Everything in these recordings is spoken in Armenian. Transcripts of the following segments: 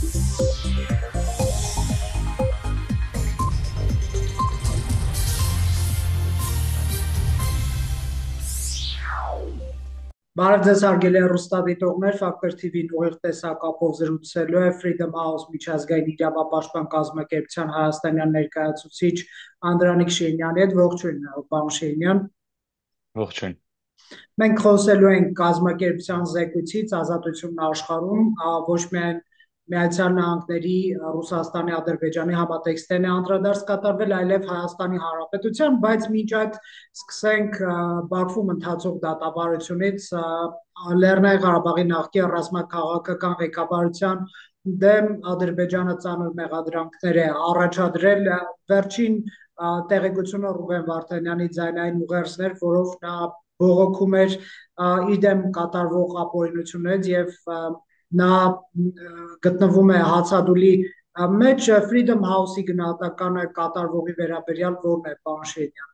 Բարև ձեզ հարգելի հեռուստադիտողներ, Factor TV-ն ուղիղ տեսակապով զրուցելու է Freedom House միջազգային իրավապաշտպան կազմակերպության հայաստանյան ներկայացուցիչ Անդրանիկ Շիրինյանի հետ։ Ողջույն, պարոն Շիրինյան։ Ողջույն։ Մենք խոսելու ենք կազմակերպության զեկույցից ազատությունն աշխարհում, ոչ միայն Միացյալ Նահանգների, Ռուսաստանի, Ադրբեջանի համատեքստերն է անդրադարձ կատարվել, այլև Հայաստանի Հանրապետության, բայց մինչ այդ սկսենք Բաքվում ընթացող դատավարությունից Լեռնային Ղարաբաղի նախկին ռազմաքաղաքական ղեկավարության դեմ Ադրբեջանը ծանր մեղադրանքներ է առաջադրել։ Վերջին տեղեկությունը Ռուբեն Վարդանյանի ձայնային ուղերձներ, որով նա բողոքում էր իր դեմ կատարվող ապօրինություններից եւ նա գտնվում է հացադուլի մեջ։ Freedom House-ի գնահատականը կատարվողի վերաբերյալ ո՞րն է, պարոն Շիրինյան։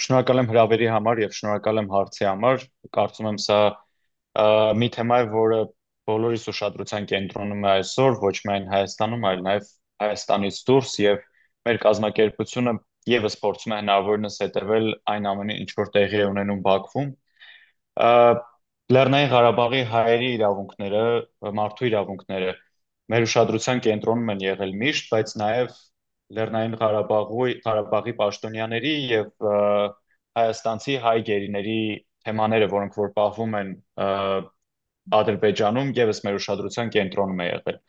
Շնորհակալ եմ հրավերի համար եւ շնորհակալ եմ հարցի համար։ Կարծում եմ սա մի թեմա է, որը բոլորիս ուշադրության կենտրոնում է այսօր, ոչ միայն Հայաստանում, այլ նաեւ Հայաստանից դուրս, եւ մեր կազմակերպությունը եւս փորձում է հնարավորինս հետևել այն ամենին, ինչ որ տեղի է ունենում Բաքվում։ Լեռնային Ղարաբաղի հայերի իրավունքները, մարդու իրավունքները մեր ուշադրության կենտրոնում են եղել միշտ, բայց նաև Լեռնային Ղարաբաղի պաշտոնյաների եւ հայաստանցի հայ գերիների թեմաները, որոնք որ պահվում են Ադրբեջանում, եւս մեր ուշադրության կենտրոնում է եղել։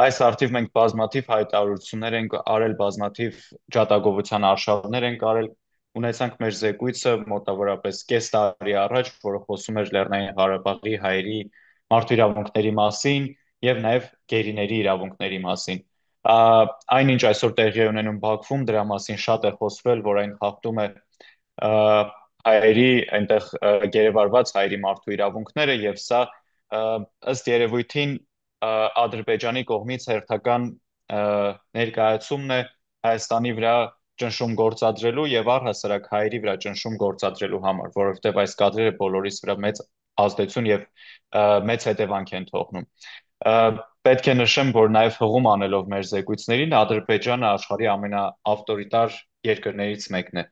Այս արդիվ մենք բազմաթիվ հայտարարություններ ենք արել, բազմաթիվ ջատագովության արշավներ ենք արել, ունեցանք մեր զեկույցը մոտավորապես կես տարի առաջ, որը խոսում էր Լեռնային Ղարաբաղի հայերի մարդու իրավունքների մասին եւ նաեւ գերիների իրավունքների մասին։ Այնինչ այսօր տեղի է ունենում Բաքվում, դրա մասին շատ է խոսվել, որ այն խախտում է հայերի այնտեղ գերեվարված հայերի մարդու իրավունքները եւ սա ըստ երևույթին Ադրբեջանի կողմից հերթական ներկայացումն է Հայաստանի վրա ճնշում գործադրելու եւ առհասարակ հայերի վրա ճնշում գործադրելու համար, որովհետեւ այս կադրերը բոլորիս վրա մեծ ազդեցություն եւ մեծ հետևանք են թողնում։ Պետք է նշեմ, որ նաեւ հղում անելով մեր զեկույցներին Ադրբեջանը աշխարհի ամենաավտորիտար երկրներից մեկն է։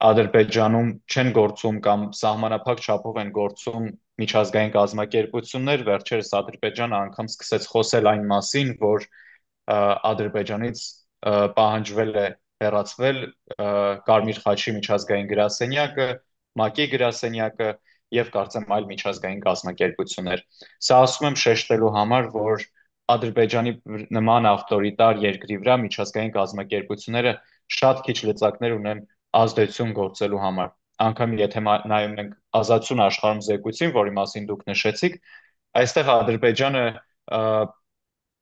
Ադրբեջանում չեն գործում կամ սահմանափակ չափով են գործում միջազգային կազմակերպություններ, վերջերս Ադրբեջանը անգամ սկսեց խոսել այն մասին, որ Ադրբեջանից պահանջվել է հեռացվել Կարմիր խաչի միջազգային գրասենյակը, ՄԱԿ-ի գրասենյակը եւ կարծեմ այլ միջազգային կազմակերպություններ։ Սա ասում եմ շեշտելու համար, որ Ադրբեջանի նման ավտորիտար երկրի վրա միջազգային կազմակերպությունները շատ քիչ լծակներ ունեն ազդեցություն գործելու համար։ Անկամ եթե նայում ենք ազատություն աշխարհում զեկույցին, որի մասին դուք նշեցիք, այստեղ Ադրբեջանը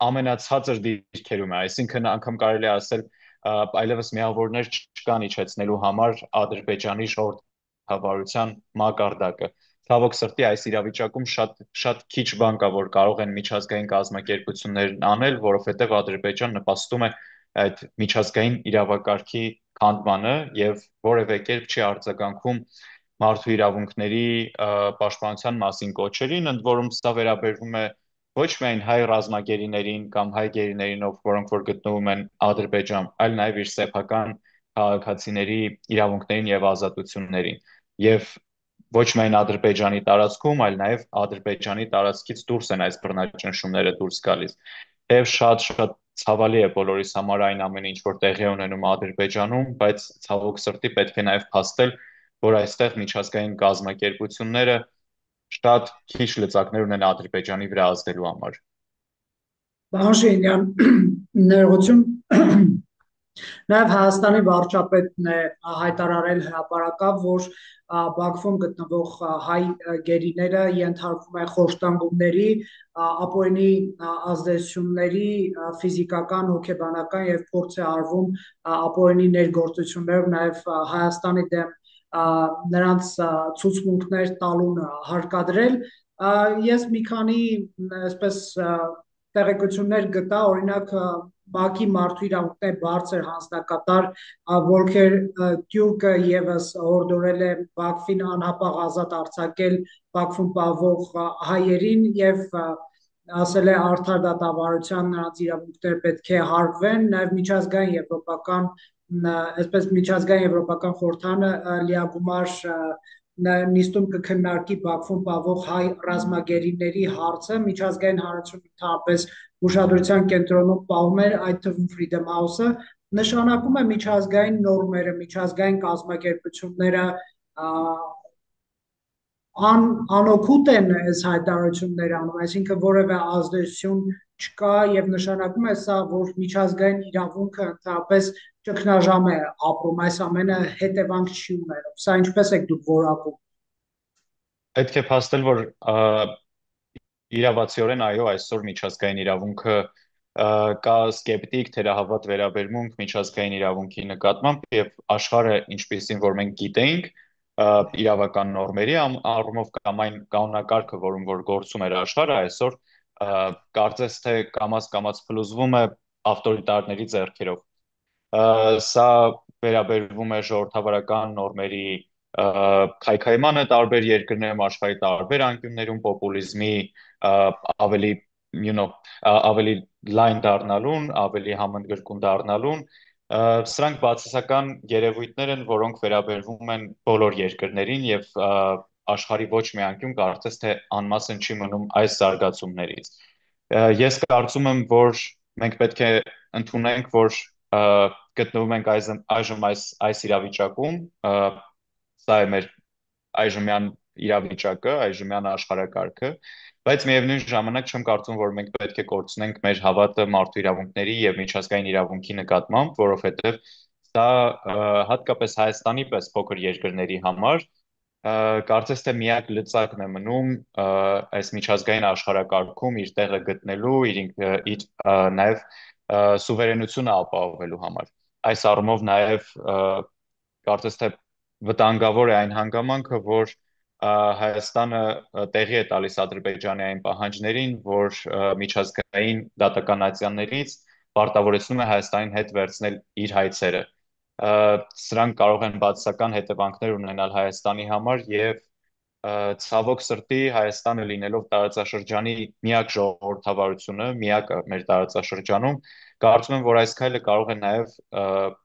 ամենացածր դիրքերում է, այսինքն անգամ կարելի է ասել այլևս միավորներ չկան իջեցնելու համար Ադրբեջանի ժողովրդավարության մակարդակը։ Ցավոք սրտի այս իրավիճակում շատ քիչ բան կա, որ կարող են միջազգային կազմակերպություններն անել, որովհետև Ադրբեջան նպաստում է այդ միջազգային իրավակարգի քանդմանը եւ որևէ կերպ չի արձագանքում մարդու իրավունքների պաշտպանության մասին կոչերին, ընդ որում սա վերաբերվում է ոչ միայն հայ ռազմագերիներին կամ հայ գերիներին, որոնք որ գտնվում են Ադրբեջան, այլ նաև իր սեփական քաղաքացիների իրավունքներին եւ ազատություններին։ Եվ ոչ միայն Ադրբեջանի տարածքում, այլ նաև Ադրբեջանի տարածքից դուրս են այս բռնաճնշումները դուրս գալիս։ Եվ շատ ցավալի է բոլորիս համար այն ամենը, ինչ որ տեղի է ունենում Ադրբեջանում, բայց ցավոք սրտի պետք է նաև փաստել, որ այստեղ միջազգային կազմակերպությունները շատ քիչ լծակներ ունեն Ադրբեջանի վրա ազդելու համար։ Պարոն Շիրինյան, ներողություն, նաև Հայաստանի վարչապետն է հայտարարել հրապարակավ, որ Բաքվում գտնվող հայ գերիները ենթարկվում են խոշտանգումների, ապօրինի ազդեցությունների, ֆիզիկական, հոգեբանական եւ փորձ է արվում ապօրինի ներգործություններով նաև Հայաստանի դեմ նրանց ցուցմունքներ տալուն հարկադրել։ Ես մի քանի այսպես տեղեկություններ գտա, օրինակ Բաքվի մարդու իրավունքների բարձր հանձնակատար Վոլքեր Տյուրկը եւս հորդորել է Բաքվին անհապաղ ազատ արձակել Բաքվում պահվող հայերին եւ ասել է արդար դատավարության նրանց իրավունքները պետք է հարգվեն, նաև միջազգային եվրոպական այսպես միջազգային եվրոպական խորհրդանը լիագումար նիստում կքննարկի Բաքվում պահվող հայ ռազմագերիների հարցը, միջազգային հանրությունը ընդհանրապես ուշադրության կենտրոնում պահում էր, այդ թվում Freedom House-ը, նշանակում է միջազգային նորմերը, միջազգային կազմակերպությունները անօգուտ են այս հայտարարությունները անում, այսինքն որևէ ազդեցություն չկա եւ նշանակում է սա, որ միջազգային իրավունքը ընդհանրապես ճգնաժամ է ապրում, այս ամենը հետևանք չի ունենում։ Սա ինչպես եք դուք որակում։ Պետք է փաստել, որ իրավացիորեն այո, այսօր միջազգային իրավունքը կա սկեպտիկ թերահավատ վերաբերմունք միջազգային իրավունքի նկատմամբ եւ աշխարհը ինչպեսին որ մենք գիտեինք իրավական նորմերի առումով կամ այն կանոնակարգը, որում որ գործում էր աշխարհը այսօր կարծես թե կամաց փլուզվում է ավտորիտարների ձեռքերով։ Սա վերաբերվում է ժողովրդավարական նորմերի քայքայմանը տարբեր երկրներում աշխարհի տարբեր անկյուններում պոպուլիզմի ավելի ավելի լայն դառնալուն, ավելի համընդգրկուն դառնալուն, սրանք բացասական երևույթներ են, որոնք վերաբերվում են բոլոր երկրներին եւ աշխարհի ոչ մի անկյուն կարծես թե անմասն չի մնում այս զարգացումներից։ Ես կարծում եմ, որ մենք պետք է ընդունենք, որ գտնվում ենք այժմ այս իրավիճակում, սա է մեր այժմյան իրավիճակը, այժմյան աշխարհակարգը, բայց միևնույն ժամանակ չեմ կարծում, որ մենք պետք է կորցնենք մեր հավատը մարդու իրավունքների եւ միջազգային իրավունքի նկատմամբ, որովհետեւ սա հատկապես Հայաստանի պես փոքր երկրների համար կարծես թե միակ լծակն է մնում այս միջազգային աշխարհակարգում իր տեղը գտնելու, իր նաև սուվերենությունը ապահովելու համար։ Այս առումով նաև կարծես թե վտանգավոր է այն հանգամանքը, որ Հայաստանը տեղի է տալիս Ադրբեջանի այն պահանջներին, որ միջազգային դատականացիաներից պարտավորեցնում է Հայաստանին հետ վերցնել իր հայցերը։ Սրանք կարող են բացասական հետևանքներ ունենալ Հայաստանի համար եւ ցավոք սրտի Հայաստանը լինելով տարածաշրջանի միակ ժողովրդավարությունը, միակը մեր տարածաշրջանում, կարծում եմ, որ այս քայլը կարող է նաև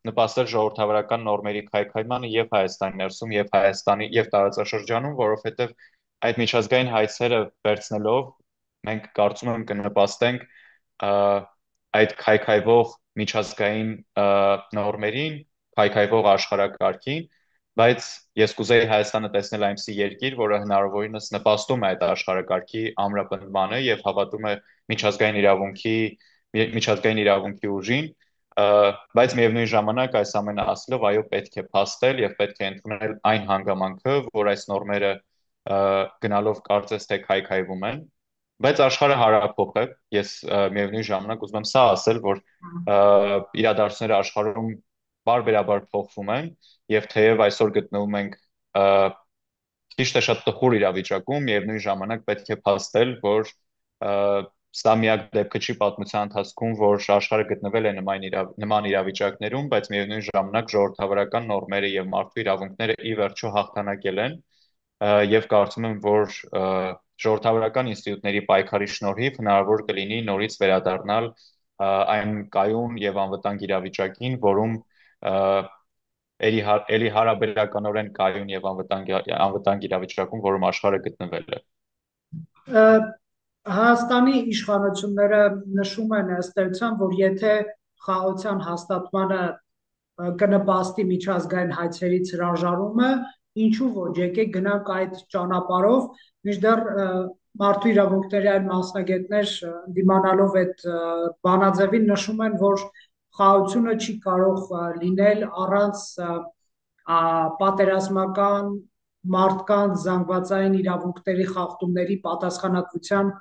նպաստել ժողովրդավարական նորմերի քայքայմանը եւ Հայաստանի ներսում եւ Հայաստանի եւ տարածաշրջանում, որովհետեւ այդ միջազգային հայցերը վերցնելով մենք կարծում եմ կնպաստենք այդ քայքայվող միջազգային նորմերին, քայքայվող աշխարհակարգին, բայց ես կուզեի Հայաստանը տեսնել այնպիսի երկիր, որը հնարավորինս նպաստում է այդ աշխարհակարգի ամրապնդմանը եւ հավատում է միջազգային իրավունքի ուժին, բայց միևնույն ժամանակ այս ամենը ասելով այո պետք է փաստել եւ պետք է ընդունել այն հանգամանքը, որ այս նորմերը գնալով կարծես թե քայքայվում են, բայց աշխարհը հարափոխ է, ես միևնույն ժամանակ ուզում եմ սա ասել, որ իրադարձությունները աշխարհում բարբերաբար փոխվում են եւ թեև այսօր գտնվում ենք ճիշտ է շատ տխուր իրավիճակում եւ նույն ժամանակ պետք է փաստել, որ սա միակ դեպքը չի պատմության ընթացքում, որ աշխարհը գտնվել է նման իրավիճակներում, բայց միևնույն ժամանակ ժողովրդավարական նորմերը եւ մարդու իրավունքները ի վերջո հաղթանակել են եւ կարծում եմ, որ ժողովրդավարական ինստիտուտների պայքարի շնորհիվ հնարավոր կլինի նորից վերադառնալ այն կայուն եւ անվտանգ իրավիճակին, որում էլի հարաբերականորեն կայուն եւ անվտանգ իրավիճակում, որում աշխարհը գտնվել է։ Հայաստանի իշխանությունները նշում են ըստ էության, որ եթե խաղաղության հաստատմանը կնպաստի միջազգային հայցերից հրաժարումը, ինչու ոչ, եկեք գնանք այդ ճանապարհով, մինչդեռ մարդու իրավունքների այլ մասնագետներ դիմանալով այդ բանաձևին նշում են, որ խաղաղությունը չի կարող լինել առանց պատերազմական մարդկանց զանգվածային իրավունքների խախտումների պատասխանատվության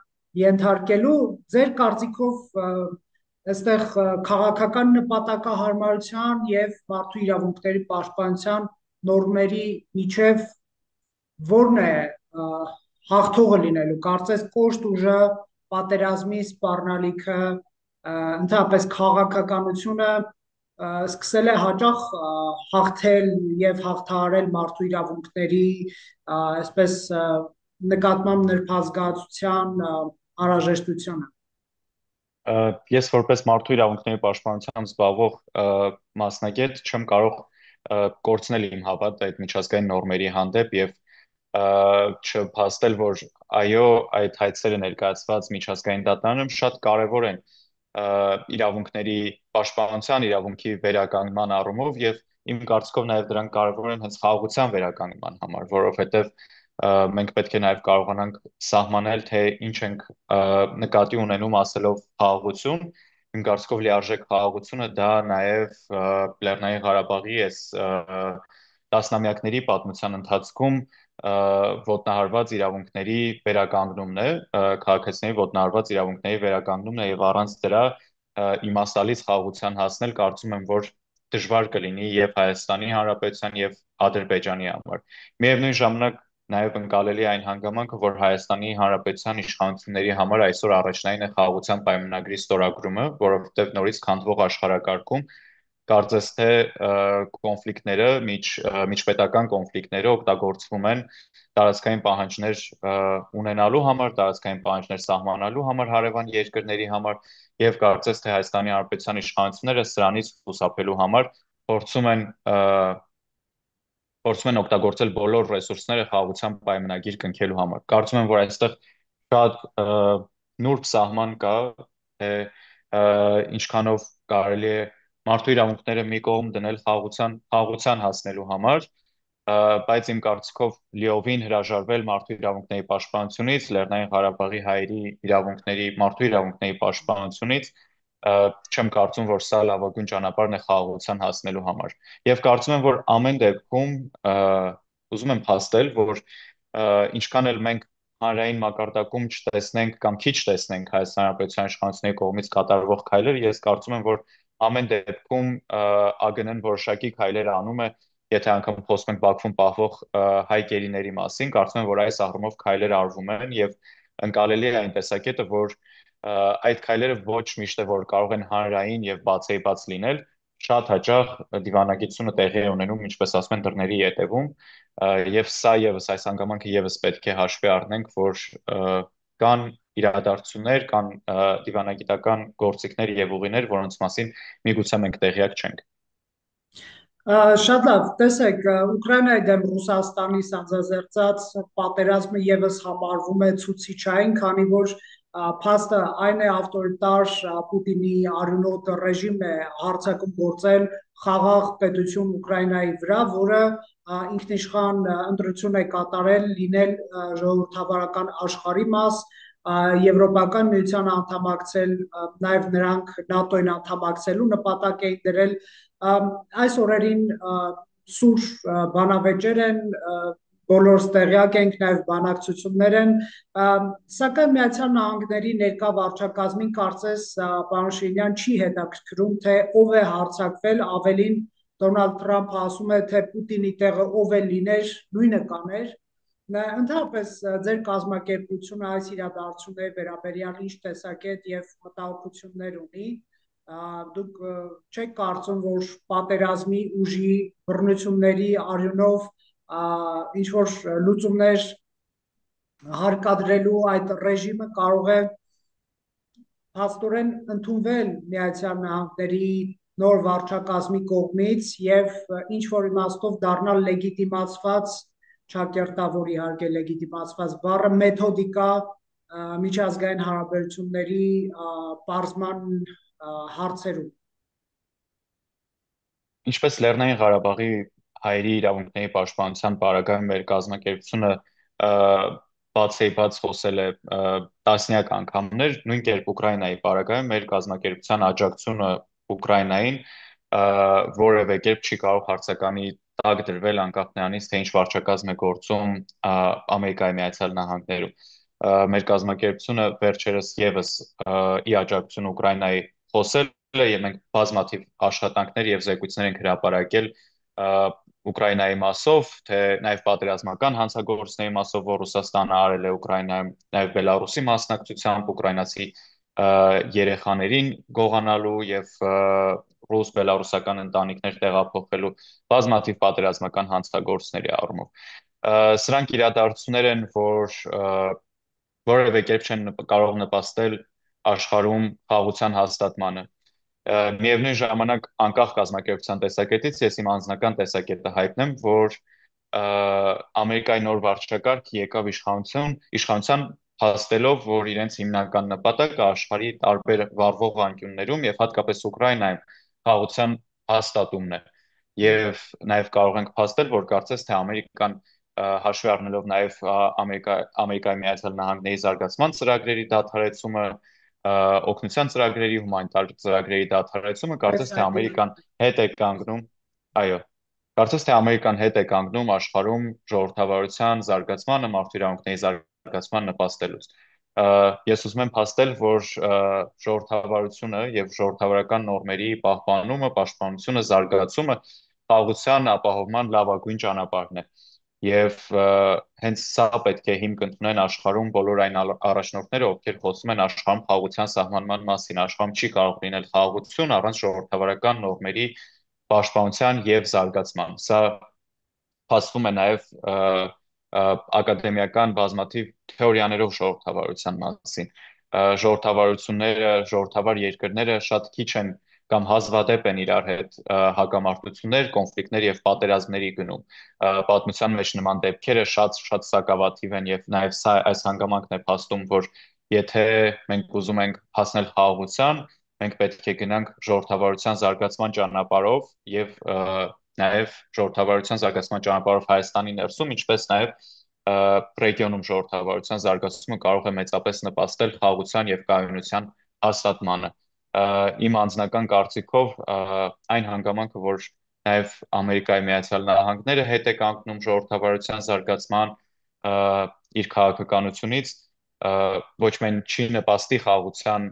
ենթարկելու, ձեր կարծիքով այստեղ քաղաքական նպատակահարմարության եւ մարդու իրավունքների պաշտպանության նորմերի միջև որն է հաղթողը լինելու, կարծես կոշտ ուժը, պատերազմի սպառնալիքը, ընդհանրապես քաղաքականությունը սկսել է հաճախ հաղթել եւ հաղթահարել մարդու իրավունքների, այսպես նկատմամբ նրբազգացության անհրաժեշտությունը։ Ես որպես մարդու իրավունքների պաշտպանությամբ զբաղվող մասնագետ չեմ կարող կորցնել իմ հավատը այդ միջազգային նորմերի հանդեպ եւ չփաստել, որ այո, այդ հայցերը ներկայացված միջազգային դատարանում շատ կարևոր են իրավունքների պաշտպանության, իրավունքի վերականգնման առումով եւ իմ կարծիքով նաեւ դրանք կարևոր են հենց խաղաղության վերականգնման համար, որովհետեւ մենք պետք է նաև կարողանանք սահմանել, թե ինչ ենք նկատի ունենում ասելով խաղաղություն։ Իմ կարծիքով լիարժեք խաղաղությունը դա նաև Լեռնային Ղարաբաղի այս տասնամյակների պատմության ընթացքում ոտնահարված իրավունքների վերականգնումն է, քաղաքացիների ոտնահարված իրավունքների վերականգնումն է եւ առանց դրա իմաստալից խաղաղության հասնել, կարծում եմ, որ դժվար կլինի եւ Հայաստանի Հանրապետության եւ Ադրբեջանի համար։ Միևնույն ժամանակ նաև ընկալելի այն հանգամանքը, որ Հայաստանի Հանրապետության իշխանությունների համար այսօր առաջնային է խաղաղության պայմանագրի ստորագրումը, որովհետև նորից քանդվող աշխարհակարգում կարծես թե կոնֆլիկտները, միջպետական կոնֆլիկտները օգտագործվում են տարածքային պահանջներ ունենալու համար, տարածքային պահանջներ սահմանալու համար հարևան երկրների համար եւ կարծես թե Հայաստանի Հանրապետության իշխանությունները սրանից խուսափելու համար փորձում են օգտագործել բոլոր ռեսուրսները խաղաղության պայմանագիր կնքելու համար։ Կարծում եմ, որ այստեղ շատ նուրբ սահման կա, թե ինչքանով կարելի է մարդու իրավունքները մի կողմ դնել խաղաղության հասնելու համար, բայց իմ կարծիքով լիովին հրաժարվել մարդու իրավունքների պաշտպանությունից, Լեռնային Ղարաբաղի հայերի իրավունքների, մարդու իրավունքների պաշտպանությունից չեմ կարծում, որ սա լավագույն ճանապարհն է խաղաղության հասնելու համար։ Եվ կարծում եմ, որ ամեն դեպքում ուզում եմ փաստել, որ ինչքան էլ մենք հանրային մակարդակում չտեսնենք կամ քիչ տեսնենք Հայաստան Հանրապետության իշխանությունների կողմից կատարվող քայլեր, ես կարծում եմ, որ ամեն դեպքում ԱԳՆ-ն որոշակի քայլեր անում է, եթե անգամ խոսում ենք Բաքվում պահվող հայ գերիների մասին, կարծում եմ, որ այս առումով քայլեր արվում են եւ ընկալելի է այն տեսակետը, որ այդ քայլերը ոչ միշտ է որ կարող են հանրային եւ բացեիբաց լինել, շատ հաճախ դիվանագիտությունը տեղի է ունենում, ինչպես ասում են, դռների ետևում, եւ սա եւս այս հանգամանքը եւս պետք է հաշվի առնենք, որ կան իրադարձություններ, կան դիվանագիտական գործիքներ եւ ուղիներ, որոնց մասին միգուցե մենք տեղյակ չենք։ Շատ լավ, տեսեք, Ուկրաինայի դեմ Ռուսաստանի սանձազերծած պատերազմը եւս համարվում է ցուցիչային, քանի որ փաստը այն է ավտորիտար Պուտինի արյունոտ ռեժիմն է հարձակում գործել խաղաղ պետություն Ուկրաինայի վրա, որը ինքնիշխան ընտրություն է կատարել լինել ժողովրդավարական աշխարհի մաս, Եվրոպական միության անդամակցել, նաև նրանք ՆԱՏՕ-ին անդամակցելու նպատակ էին դրել այս օրերին սուր բանավեճեր են, բոլորս տեղյակ ենք, նաև բանակցություններ են, սակայն Միացյալ Նահանգների ներկա վարչակազմին կարծես պարոն Շիրինյան չի հետաքրքրում, թե ով է հարձակվել, ավելին Դոնալդ Թրամփը ասում է, թե Պուտինի տեղը ով է լիներ, նույնը կաներ։ Ընդհանրապես ձեր կազմակերպությունը այս իրադարձությունների վերաբերյալ ինչ տեսակետ եւ մտահոգություններ ունի, դուք չեք կարծում, որ պատերազմի ուժի բռնությունների արյունով ինչ որ լուծումներ հարկադրելու այդ ռեժիմը կարող է փաստորեն ընդունվել Միացյալ Նահանգների նոր վարչակազմի կողմից եւ ինչ որ իմաստով դառնալ լեգիտիմացված, ճակերտավոր իհարկե լեգիտիմացված բառը մեթոդիկա միջազգային հարաբերությունների պարզման հարցերում։ Ինչպես Լեռնային Ղարաբաղի հայերի իրավունքների պաշտպանության պարագայում մեր կազմակերպությունը բացեիբաց խոսել է տասնյակ անգամներ, նույն կերպ Ուկրաինայի պարագայում մեր կազմակերպության աջակցությունը Ուկրաինային որևէ կերպ չի կարող հարցականի տակ դրվել անկախ նրանից, թե ինչ վարչակազմ է գործում Ամերիկայի Միացյալ Նահանգներում։ Մեր կազմակերպությունը վերջերս եւս ի աջակցություն Ուկրաինայի խոսել եւ մենք բազմաթիվ աշխատանքներ եւ զեկույցներ ենք հրապարակել Ուկրաինայի մասով, թե նաև պատերազմական հանցագործների մասով, որ Ռուսաստանը արել է Ուկրաինայում, նաև Բելարուսի մասնակցությամբ ուկրաինացի երեխաներին գողանալու եւ ռուս-բելարուսական ընտանիքներ տեղափոխելու բազմաթիվ պատերազմական հանցագործների առումով։ Սրանք իրադարձություններ են, որ որևէ կերպ չեն կարող նպաստել աշխարհում խաղաղության հաստատմանը։ Միևնույն ժամանակ անկախ կազմակերպության տեսակետից ես իմ անձնական տեսակետը հայտնեմ, որ Ամերիկայի նոր վարչակարգ եկավ իշխանության հաստելով, որ իրենց հիմնական նպատակը աշխարհի տարբեր վառվող անկյուններում եւ հատկապես Ուկրաինայում խաղաղության հաստատումն է։ Եվ նաև կարող ենք փաստել, որ կարծես թե Ամերիկան հաշվի առնելով նաև Ամերիկայի Միացյալ Նահանգների զարգացման ծրագրերի դադարեցումը, օգնության ծրագրերի, հումանիտար ծրագրերի դադարեցումը, կարծես թե Տեսակետ։ Ամերիկան հետ է կանգնում, այո, կարծես թե Ամերիկան հետ է կանգնում աշխարհում ժողովրդավարության զարգացմանը, մարդու իրավունքների զարգացման նպաստելուց։ Ես ուզում եմ փաստել, որ ժողովրդավարությունը եւ ժողովրդավարական նորմերի պահպանումը, պաշտպանությունը, զարգացումը խաղաղության ապահովման լավագույն ճանապարհն է։ Եվ հենց սա պետք է հիմք ընդունեն աշխարհում բոլոր այն առաջնորդները, ովքեր խոսում են աշխարհում խաղաղության սահմանման մասին։ Աշխարհում չի կարող լինել խաղաղություն առանց ժողովրդավարական նորմերի պաշտպանության եւ զարգացման։ Սա փաստվում է նաև ակադեմիական բազմաթիվ թեորիաներով ժողովրդավարության մասին։ Ժողովրդավարությունները, ժողովրդավար երկրները շատ քիչ են կամ հազվադեպ են իրար հետ հակամարտություններ, կոնֆլիկտներ եւ պատերազմների գնում։ Պատմության մեջ նման դեպքերը շատ սակավաթիվ են եւ նաեւ այս հանգամանքն է փաստում, որ եթե մենք ուզում ենք հասնել խաղաղության, մենք պետք է գնանք ժողովրդավարության զարգացման ճանապարհով եւ նաև ժողովրդավարության զարգացման ճանապարհով Հայաստանի ներսում, ինչպես նաև ռեգիոնում ժողովրդավարության զարգացումը կարող է մեծապես նպաստել խաղաղության եւ կայունության հաստատմանը։ Իմ անձնական կարծիքով այն հանգամանքը, որ նաև Ամերիկայի Միացյալ Նահանգները հետ է կանգնում ժողովրդավարության զարգացման իր քաղաքականությունից, ոչ միայն չի նպաստի խաղաղության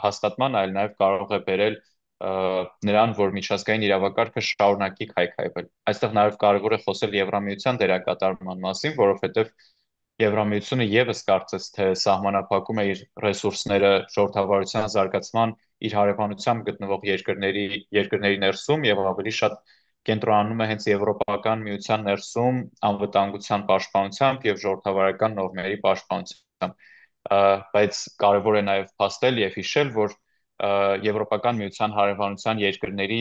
հաստատման, այլ նաև կարող է բերել նրան, որ միջազգային իրավակարգը շարունակի քայքայվել։ Այստեղ նաև կարևոր է խոսել Եվրամիության դերակատարման մասին, որովհետև Եվրամիությունը եւս կարծես թե սահմանափակում է իր ռեսուրսները ժողովրդավարության զարգացման իր հարևանությամբ գտնվող երկրների ներսում եւ ավելի շատ կենտրոնանում է հենց Եվրոպական միության ներսում անվտանգության պաշտպանությամբ եւ ժողովրդավարական նորմերի պաշտպանությամբ։ Բայց կարևոր է նաև փաստել եւ հիշել, որ Եվրոպական միության հարևանության երկրների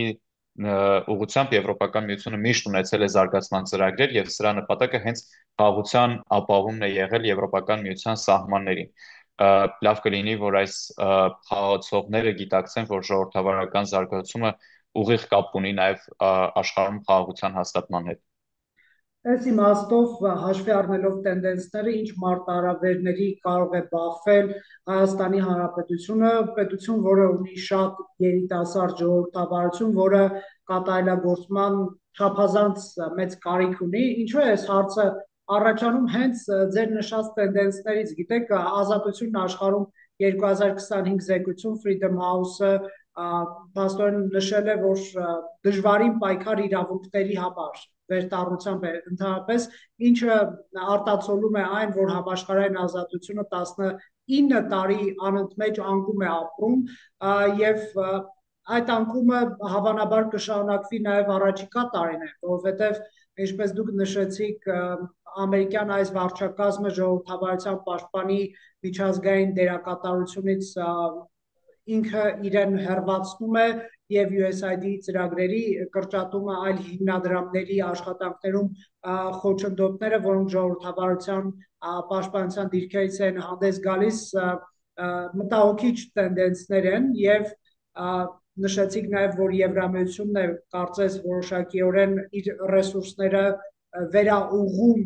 ուղղությամբ Եվրոպական միությունը միշտ ունեցել է զարգացման ծրագրեր եւ սրա նպատակը հենց խաղաղության ապահովումն է եղել Եվրոպական միության սահմաններին։ Լավ կլինի, որ այս խաղացողները գիտակցեն, որ ժողովրդավարական զարգացումը ուղիղ կապ ունի նաև աշխարհում խաղաղության հաստատման հետ։ Այս իմաստով հաշվի առնելով տենդենսները, ինչ մարտահրավերների կարող է բախվել Հայաստանի Հանրապետությունը, պետություն, որը ունի շատ երիտասարդ ժողովրդավարություն, որը կատարելագործման չափազանց մեծ կարիք ունի, ինչու է այս հարցը առաջանում հենց ձեր նշած տենդենսներից, գիտեք, Ազատությունն աշխարհում 2025 զեկույցում Freedom House-ը փաստորեն նշել է, որ դժվարին պայքար իրավունքների համար վերտառությամբ է ընդհանրապես, ինչը արտացոլում է այն, որ համաշխարհային ազատությունը 19 տարի անընդմեջ անկում է ապրում եւ այդ անկումը հավանաբար կշարունակվի նաև առաջիկա տարիներին, որովհետև ինչպես դուք նշեցիք, ամերիկյան այս վարչակազմը ժողովրդավարության պաշտպանի միջազգային դերակատարությունից ինքը իրեն հեռացնում է եւ USAID-ի ծրագրերի կրճատումը այլ հիմնադրամների աշխատանքներում խոչընդոտները, որոնք ժողովրդավարության պաշտպանության դիրքերից են հանդես գալիս, մտահոգիչ տենդենսներ են եւ նշեցիք նաեւ, որ Եվրամիությունն է կարծես որոշակիորեն իր ռեսուրսները վերաուղղում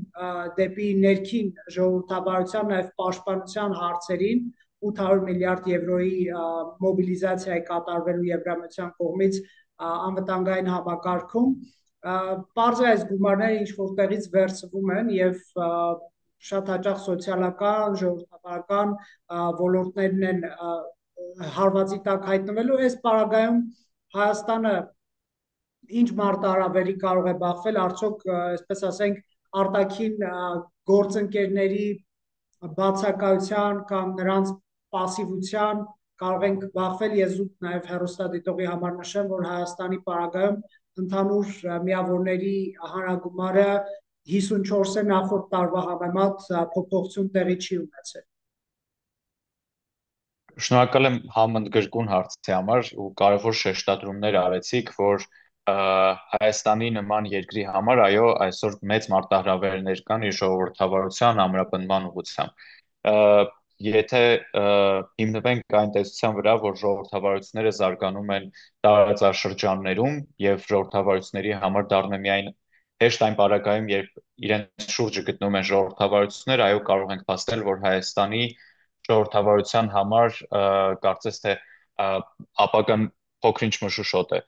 դեպի ներքին ժողովրդավարության նաեւ պաշտպանության հարցերին 800 միլիարդ եվրոյի մոբիլիզացիա է կատարվելու Եվրամիության կողմից անվտանգային համակարգում։ Պարզ է այս գումարները ինչ որտեղից վերցվում են եւ շատ հաճախ սոցիալական, ժողովրդավարական ոլորտներն են հարվածի տակ հայտնվելու։ Այս պարագայում Հայաստանը ինչ մարտահրավերի կարող է բախվել, արդյոք, այսպես ասենք, արտաքին գործընկերների բացակայության կամ նրանց պասիվության կարող ենք բախվել, ես նաև հեռուստադիտողի համար նշեմ, որ Հայաստանի պարագայում ընդհանուր միավորների հանրագումարը 54 նախորդ տարվա համեմատ փոփոխություն տեղի չի ունեցել։ Շնորհակալ եմ համընդգրկուն հարցի համար ու կարևոր շեշտադրումներ արեցիք, որ Հայաստանի նման երկրի համար այո, այսօր մեծ մարտահրավերներ կան իր ժողովրդավարության ամրապնդման ուղղությամբ։ Եթե հիմնվենք այն տեսության վրա, որ ժողովրդավարությունները զարգանում են տարածաշրջաններում եւ ժողովրդավարությունների համար դառնում է միայն հեշտ այն պարագայում, երբ իրենց շուրջը գտնվում են ժողովրդավարություններ, այո, կարող ենք փաստել, որ Հայաստանի ժողովրդավարության համար կարծես թե ապագան փոքրինչ մշուշոտ է,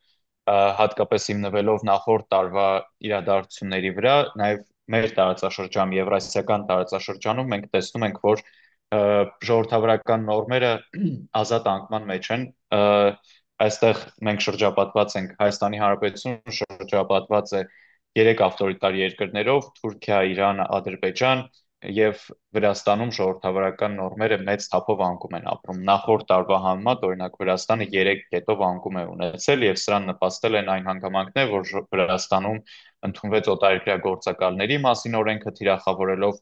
հատկապես հիմնվելով նախորդ տարվա իրադարձությունների վրա, նաև մեր տարածաշրջանում, Եվրասիական տարածաշրջանում մենք տեսնում ենք, որ ժողովրդավարական նորմերը ազատ անկման մեջ են։ Այստեղ մենք շրջապատված ենք, Հայաստանի Հանրապետությունը շրջապատված է երեք ավտորիտար երկրներով՝ Թուրքիա, Իրան, Ադրբեջան, եւ Վրաստանում ժողովրդավարական նորմերը մեծ թափով անկում են ապրում։ Նախորդ տարվա համեմատ, օրինակ, Վրաստանը 3 կետով անկում է ունեցել եւ սրան նպաստել են այն հանգամանքները, որ Վրաստանում ընդունվեց օտարերկրյա գործակալների մասին օրենքը թիրախավորելով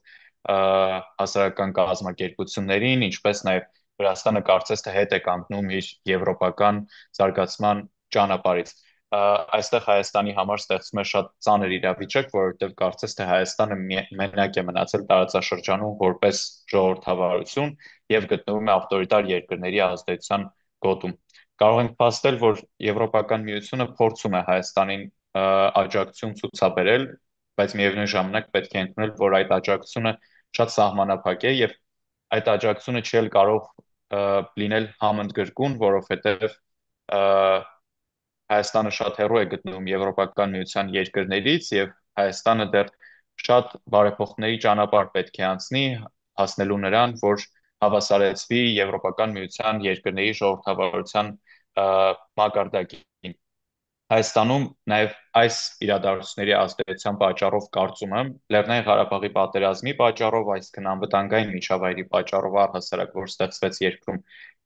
հասարակական կազմակերպություններին, ինչպես նաեւ Վրաստանը կարծես թե հետ է կանգնում իր եվրոպական զարգացման ճանապարհից։ Այստեղ Հայաստանի համար ստեղծվում է շատ ծանր իրավիճակ, որովհետև կարծես թե Հայաստանը մենակ է մնացել տարածաշրջանում որպես ժողովրդավարություն եւ գտնվում է ավտորիտար երկրների ազդեցության գոտում։ Կարող ենք փաստել, որ Եվրոպական միությունը փորձում է Հայաստանին աջակցություն ցուցաբերել, բայց միևնույն ժամանակ պետք է ընդունել, որ այդ աջակցությունը շատ սահմանափակ է եւ այդ աջակցությունը չի էլ կարող լինել համընդգրկուն, որովհետև Հայաստանը շատ հեռու է գտնվում Եվրոպական միության երկրներից եւ Հայաստանը դեռ շատ բարեփոխումների ճանապարհ պետք է անցնի հասնելու նրան, որ հավասարեցվի Եվրոպական միության երկրների ժողովրդավարության մակարդակին։ Հայաստանում նաև այս իրադարձությունների ազդեցության պատճառով կարծում եմ Լեռնային Ղարաբաղի պատերազմի պատճառով, այսինքն անվտանգային միջավայրի պատճառով առհասարակ, որ ստեղծվեց երկրում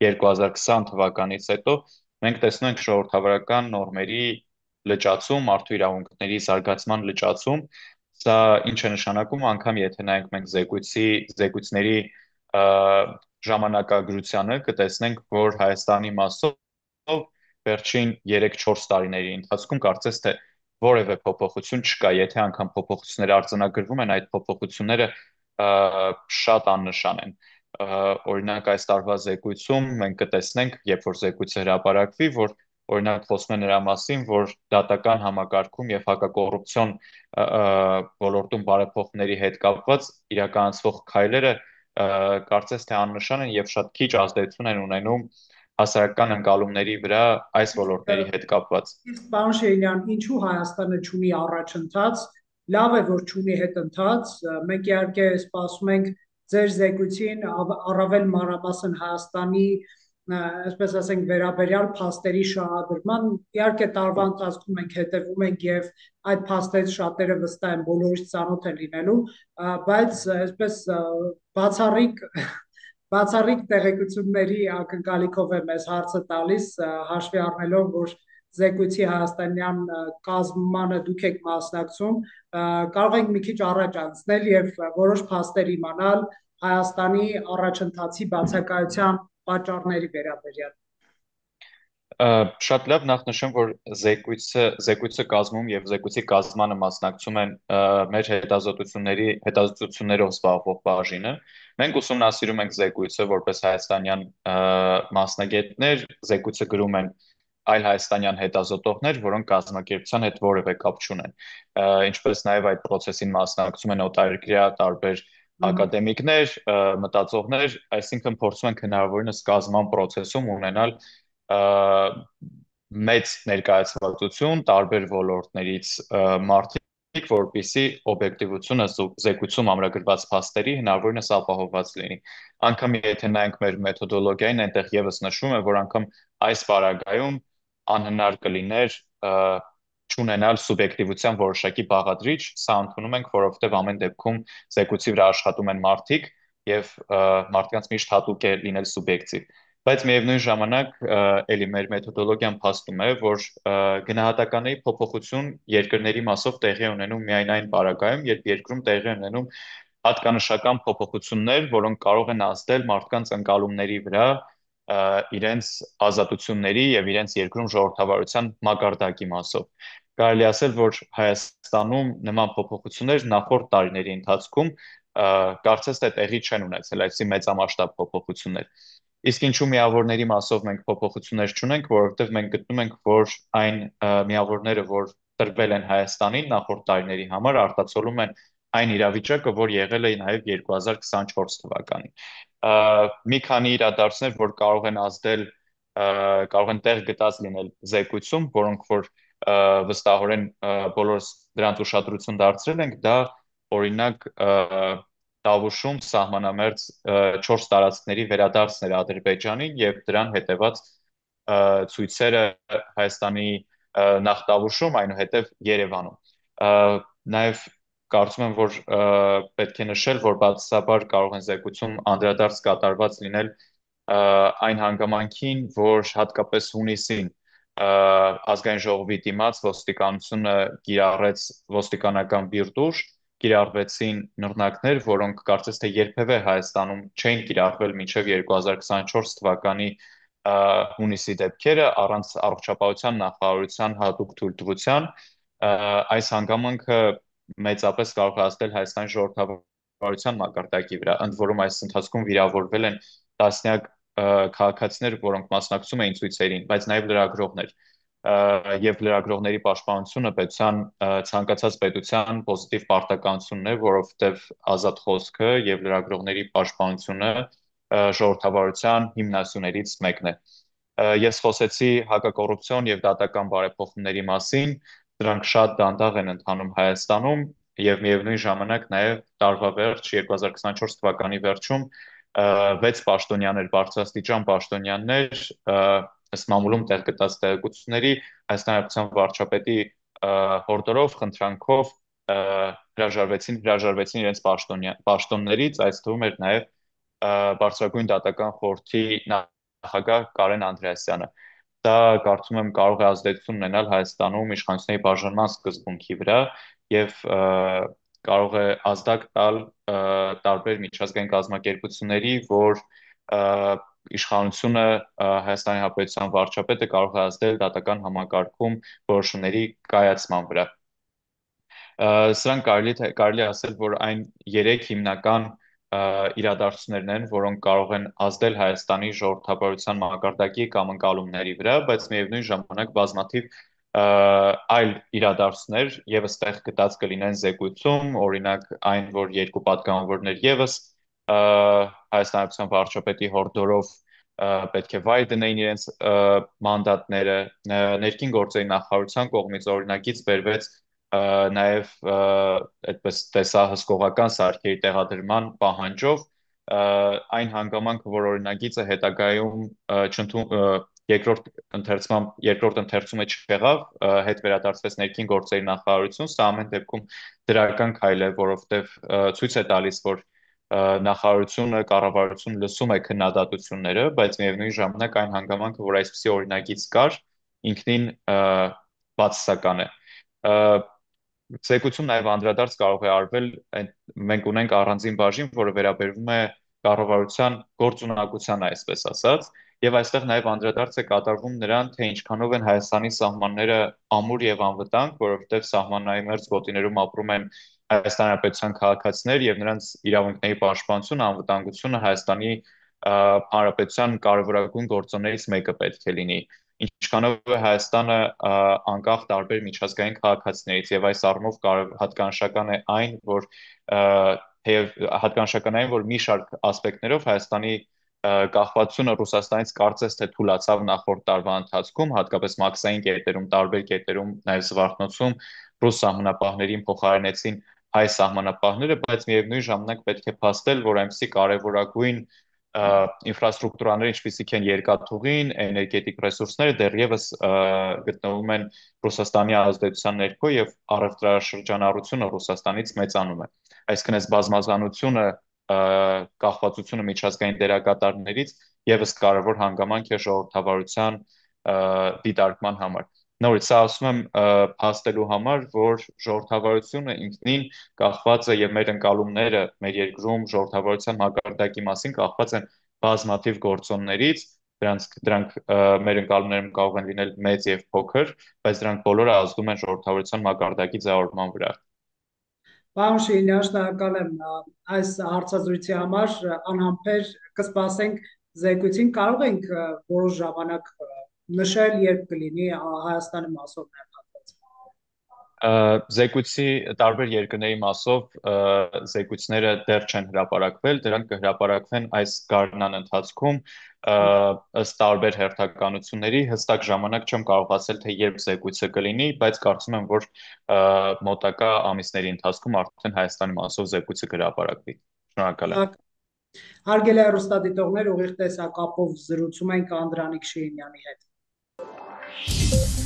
2020 թվականից հետո, մենք տեսնում ենք ժողովրդավարական նորմերի լճացում, մարդու իրավունքների զարգացման լճացում, սա ինչ է նշանակում, անգամ եթե նայենք մենք զեկույցների ժամանակագրությանը, կտեսնենք, որ Հայաստանի մասով վերջին 3-4 տարիների ընթացքում կարծես թե որևէ փոփոխություն չկա, եթե անգամ փոփոխություններ արձանագրվում են, այդ փոփոխությունները շատ աննշան են։ Օրինակ այս տարվա զեկույցում մենք կտեսնենք, երբ որ զեկույցը հրապարակվի, որ օրինակ խոսում է նրա մասին, որ դատական համակարգում եւ հակակոռուպցիոն ոլորտում բարեփոխումների հետ կապված իրականացվող քայլերը կարծես թե աննշան են եւ շատ քիչ ազդեցություն են ունենում հասարակական ընկալումների վրա այս ոլորտների հետ կապված։ Իսկ պարոն Շեյնյան, ինչու Հայաստանը չունի առաջընթաց, լավ է, որ չունի հետընթաց, մենք իհարկե սպասում ենք ձեր զեկույցին առավել մանրամասն Հայաստանի այսպես ասենք վերաբերյալ փաստերի շահագրման, իհարկե տարվա ընթացքում մենք հետևում ենք եւ այդ փաստերից շատերը վստահ են բոլորից ծանոթ են լինելու, բայց այսպես բացառիկ տեղեկությունների ակնկալիքով է մեզ հարցը տալիս, հաշվի առնելով, որ զեկույցի հայաստանյան կազմմանը դուք եք մասնակցում, կարող ենք մի քիչ առաջ անցնել եւ որոշ փաստեր իմանալ Հայաստանի առաջընթացի բացակայության պատճառների վերաբերյալ։ Շատ լավ, նախ նշեմ, որ զեկույցը կազմում եւ զեկույցի կազմանը մասնակցում են մեր հետազոտություններով զբաղվող բաժինը։ Մենք ուսումնասիրում ենք զեկույցը որպես հայաստանյան մասնագետներ, զեկույցը գրում են այլ հայաստանյան հետազոտողներ, որոնք կազմակերպության հետ որևէ կապ չունեն։ Ինչպես նաև այդ process-ին մասնակցում են օտարերկրյա տարբեր ակադեմիկներ, մտածողներ, այսինքն փորձում ենք հնարավորինս կազմման process-ում ունենալ մեծ ներկայացվածություն տարբեր ոլորտներից մարդիկ, որպիսի օբյեկտիվությունը զեկույցում ամրագրված փաստերի հնարավորինս ապահովված լինի։ Անկամ եթե նայենք մեր մեթոդոլոգիային, այնտեղ եւս նշվում է, որ անգամ այս պարագայում անհնար կլիներ չունենալ սուբյեկտիվության որոշակի բաղադրիչ, սա ընդունում ենք, որովհետև ամեն դեպքում զեկույցի վրա աշխատում են մարդիկ եւ մարդկանց միշտ հատուկ է լինել սուբյեկտիվ։ Բայց միևնույն ժամանակ էլի մեր մեթոդոլոգիան փաստում է, որ գնահատականների փոփոխություն երկրների մասով տեղի ունենում միայն այն պարագայում, երբ երկրում տեղի ունենում հատկանշական փոփոխություններ, որոնք կարող են ազդել մարդկանց ընկալումների վրա իրենց ազատությունների եւ իրենց երկրում ժողովրդավարության մակարդակի մասով։ Կարելի ասել, որ Հայաստանում նման փոփոխություններ նախորդ տարիների ընթացքում կարծես թե տեղի չեն ունեցել, այսի մեծամասշտաբ փոփոխություններ։ Իսկ ինչու միավորների մասով մենք փոփոխություններ չունենք, որովհետև մենք գտնում ենք, որ այն միավորները, որ տրվել են Հայաստանին նախորդ տարիների համար, արտացոլում են այն իրավիճակը, որ եղել է նաև 2024 թվականին։ Մի քանի իրադարձներ, որ կարող են ազդել, կարող են տեղ գտած լինել զեկույցում, որոնք որ վստահորեն բոլորս դրանց ուշադրություն դարձրել ենք, դա օրինակ Տավուշում սահմանամերձ 4 տարածքների վերադարձն էր Ադրբեջանին եւ դրան հետեված ցույցերը Հայաստանի նախ Տավուշում, այնուհետև Երևանում։ Նաեւ կարծում եմ, որ պետք է նշել, որ բացասաբար կարող են զեկույցում անդրադարձ կատարված լինել այն հանգամանքին, որ հատկապես հունիսին ազգային ժողովի դիմաց ոստիկանությունը կիրառեց ոստիկանական բիրտուժ, կիրառվեցին նռնակներ, որոնք կարծես թե երբևէ Հայաստանում չէին կիրառվել մինչև 2024 թվականի հունիսի դեպքերը առանց առողջապահության նախարարության հատուկ թույլտվության։ Այս հանգամանքը մեծապես կարող է ազդել Հայաստանի ժողովրդավարության մակարդակի վրա, ընդ որում այս ընթացքում վիրավորվել են տասնյակ քաղաքացիներ, որոնք մասնակցում էին ցույցերին, բայց նաև լրագրողներ եւ լրագրողների պաշտպանությունը պետության ցանկացած պետության պոզիտիվ պարտականությունն է, որովհետեւ ազատ խոսքը եւ լրագրողների պաշտպանությունը ժողովրդավարության հիմնասյուներից մեկն է։ Ես խոսեցի հակակոռուպցիոն եւ դատական բարեփոխումների մասին, դրանք շատ դանդաղ են ընթանում Հայաստանում եւ միևնույն ժամանակ նաեւ տարվա վերջ 2024 թվականի վերջում 6 պաշտոնյաներ, բարձրաստիճան պաշտոնյաներ ըստ մամուլում տեղ գտած տեղեկությունների Հայաստանի Հանրապետության վարչապետի հորդորով, խնդրանքով հրաժարվեցին իրենց պաշտոններից, այս թվում էր նաև բարձրագույն դատական խորհրդի նախագահ Կարեն Անդրեասյանը։ Դա կարծում եմ կարող է ազդեցություն ունենալ Հայաստանում իշխանությունների բաժանման սկզբունքի վրա եւ կարող է ազդակ տալ տարբեր միջազգային կազմակերպությունների, որ իշխանությունը Հայաստանի Հանրապետության վարչապետը կարող է ազդել դատական համակարգում որոշումների կայացման վրա։ Սրանք կարելի ասել, որ այն 3 հիմնական իրադարձություններն են, որոնք կարող են ազդել Հայաստանի ժողովրդավարության մակարդակի կամ ընկալումների վրա, բայց միևնույն ժամանակ բազմաթիվ այլ իրադարձություններ եւս տեղ գտած կլինեն զեկույցում, օրինակ այն, որ երկու պատգամավորներ եւս Հայաստանի Հանրապետության վարչապետի հորդորով պետք է վայր դնեին իրենց մանդատները, ներքին գործերի նախարարության կողմից օրինակից բերվեց նաև այդպես տեսահսկողական սարքերի տեղադրման պահանջով այն հանգամանքը, որ օրինագիծը հետագայում երկրորդ ընթերցումը չեղավ, հետ վերադարձվեց ներքին գործերի նախարարություն, սա ամեն դեպքում դրական քայլ է, որովհետև ցույց է տալիս, որ նախարարությունը, կառավարությունը լսում է քննադատությունները, բայց միևնույն ժամանակ այն հանգամանքը, որ այսպիսի օրինագիծ կար, ինքնին բացասական է։ Ցեկություն նաև անդրադարձ կարող է արվել, մենք ունենք առանձին բաժին, որը վերաբերվում է կառավարության գործունակության, այսպես ասած, եւ այստեղ նաև անդրադարձ է կատարվում նրան, թե ինչքանով են Հայաստանի սահմանները ամուր եւ անվտանգ, որովհետեւ սահմանային գոտիներում ապրում են Հայաստանի Հանրապետության քաղաքացիներ եւ նրանց իրավունքների պաշտպանությունը, անվտանգությունը Հայաստանի Հանրապետության կարևորագույն գործոններից մեկը պետք է լինի։ Ինչքանով է Հայաստանը անկախ տարբեր միջազգային քաղաքացիներից եւ այս առումով հատկանշական է այն, որ հատկանշական է այն, որ մի շարք ասպեկտներով Հայաստանի կախվածությունը Ռուսաստանից կարծես թե թուլացավ նախորդ տարվա ընթացքում, հատկապես մաքսային կետերում, տարբեր կետերում, նաև Զվարթնոցում ռուս սահմանապահներին փոխարինեցին հայ սահմանապահները, բայց միևնույն ժամանակ պետք է փաստել, որ այնպիսի կարևորագույն ինֆրաստրուկտուրաներ, ինչպիսիք են երկաթուղին, էներգետիկ ռեսուրսները դեռևս գտնվում են Ռուսաստանի ազդեցության ներքո եւ առևտրաշրջանառությունը Ռուսաստանից մեծանում է։ Այսինքն այս բազմազանությունը կախվածությունը միջազգային դերակատարներից եւս կարևոր հանգամանք է ժողովրդավարության դիտարկման համար։ Նորից սա ասում եմ փաստելու համար, որ ժողովրդավարությունը ինքնին կախված է եւ մեր ընկալումները մեր երկրում ժողովրդավարության մակարդակի մասին կախված են բազմաթիվ գործոններից, դրանք մեր ընկալումներում կարող են լինել մեծ եւ փոքր, բայց դրանք բոլորը ազդում են ժողովրդավարության մակարդակի ձևավորման վրա։ Պարոն Շիրինյան, շնորհակալ եմ այս հարցազրույցի համար, անհամբեր կսպասենք զեկույցին, կարող ենք որոշ ժամանակ նշել, երբ կլինի Հայաստանի մասով ներկայացված։ Զեկույցի տարբեր երկրների մասով զեկույցները դեռ չեն հրապարակվել, դրանք կհրապարակվեն այս գարնան ընթացքում ըստ տարբեր հերթականությունների, հստակ ժամանակ չեմ կարող ասել, թե երբ զեկույցը կլինի, բայց կարծում եմ, որ մոտակա ամիսների ընթացքում արդեն Հայաստանի մասով զեկույցը կհրապարակվի։ Շնորհակալ եմ։ Հարգելի հեռուստադիտողներ, ուղիղ տեսակապով զրուցում ենք Անդրանիկ Շիրինյանի հետ։